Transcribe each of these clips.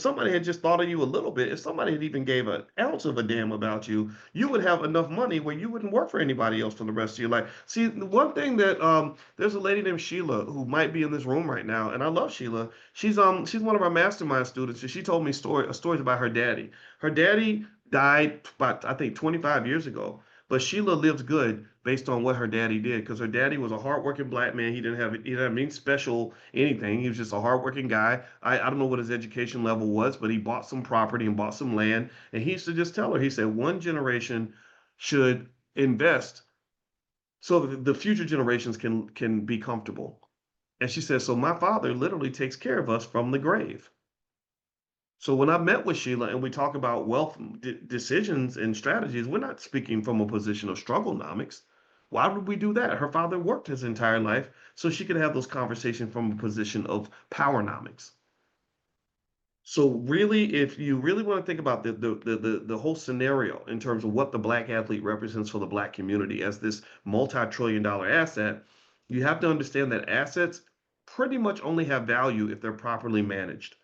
somebody had just thought of you a little bit, if somebody had even gave an ounce of a damn about you, you would have enough money where you wouldn't work for anybody else for the rest of your life. See, the one thing that there's a lady named Sheila who might be in this room right now, and I love Sheila. She's one of our mastermind students, and she told me stories about her daddy. Her daddy died about, I think, 25 years ago. But Sheila lives good based on what her daddy did, because her daddy was a hardworking black man. He didn't have any special anything. He was just a hardworking guy. I don't know what his education level was, but he bought some property and bought some land. And he used to just tell her, he said, one generation should invest so that the future generations can be comfortable. And she says, so my father literally takes care of us from the grave. So when I met with Sheila and we talk about wealth decisions and strategies, we're not speaking from a position of strugglenomics. Why would we do that? Her father worked his entire life so she could have those conversations from a position of powernomics. So really, if you really want to think about the whole scenario in terms of what the black athlete represents for the black community as this multi-trillion-dollar asset, you have to understand that assets pretty much only have value if they're properly managed.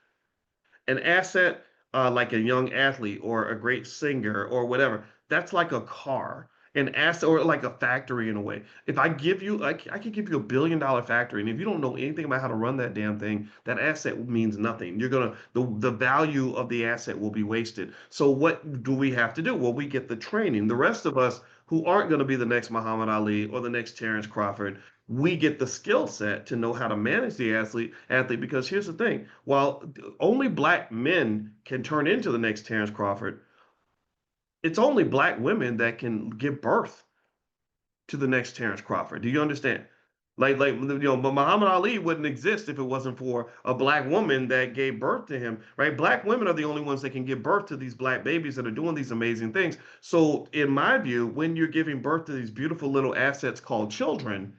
An asset like a young athlete or a great singer or whatever, that's like a car. An asset or like a factory in a way. If I give you, I could give you $1 billion factory, and if you don't know anything about how to run that damn thing, that asset means nothing. The value of the asset will be wasted. So what do we have to do? Well, we get the training. The rest of us who aren't going to be the next Muhammad Ali or the next Terrence Crawford, we get the skill set to know how to manage the athlete, because here's the thing, while only black men can turn into the next Terrence Crawford, it's only black women that can give birth to the next Terrence Crawford. Do you understand? But Muhammad Ali wouldn't exist if it wasn't for a black woman that gave birth to him, right? Black women are the only ones that can give birth to these black babies that are doing these amazing things. So, in my view, when you're giving birth to these beautiful little assets called children,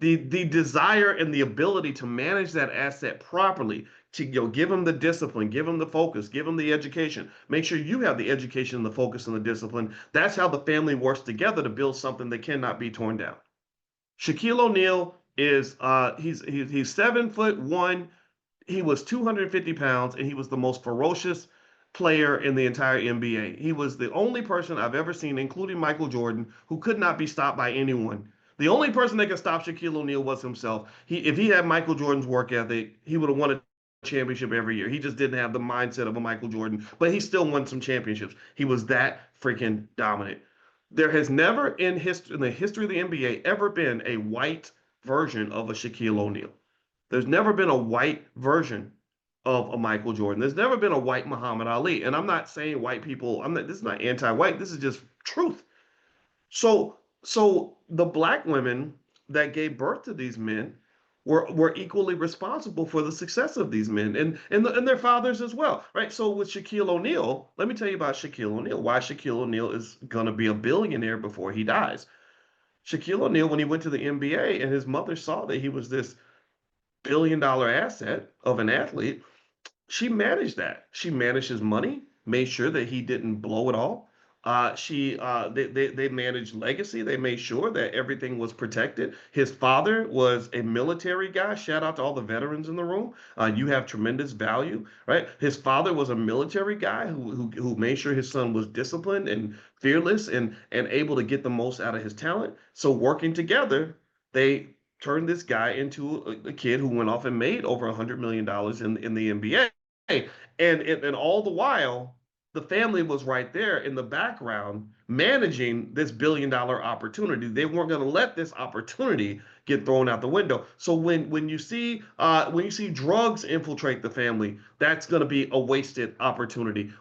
the desire and the ability to manage that asset properly, to give them the discipline, give them the focus, give them the education, make sure you have the education, the focus, and the discipline. That's how the family works together to build something that cannot be torn down. Shaquille O'Neal is he's 7'1". He was 250 pounds, and he was the most ferocious player in the entire NBA. He was the only person I've ever seen, including Michael Jordan, who could not be stopped by anyone. The only person that could stop Shaquille O'Neal was himself. If he had Michael Jordan's work ethic, he would have won a championship every year. He just didn't have the mindset of a Michael Jordan, but he still won some championships. He was that freaking dominant. There has never in the history of the NBA ever been a white version of a Shaquille O'Neal. There's never been a white version of a Michael Jordan. There's never been a white Muhammad Ali. And I'm not saying white people, this is not anti-white. This is just truth. So the black women that gave birth to these men were equally responsible for the success of these men, and their fathers as well, right? So with Shaquille O'Neal, let me tell you about Shaquille O'Neal, why Shaquille O'Neal is going to be a billionaire before he dies. Shaquille O'Neal, when he went to the NBA and his mother saw that he was this $1 billion asset of an athlete, she managed that. She managed his money, made sure that he didn't blow it all. They managed legacy. They made sure that everything was protected. His father was a military guy. Shout out to all the veterans in the room. You have tremendous value, right? His father was a military guy who made sure his son was disciplined and fearless and able to get the most out of his talent. So working together, they turned this guy into a kid who went off and made over $100 million in the NBA. And all the while, the family was right there in the background managing this $1 billion opportunity. They weren't going to let this opportunity get thrown out the window. So when you see drugs infiltrate the family, that's going to be a wasted opportunity.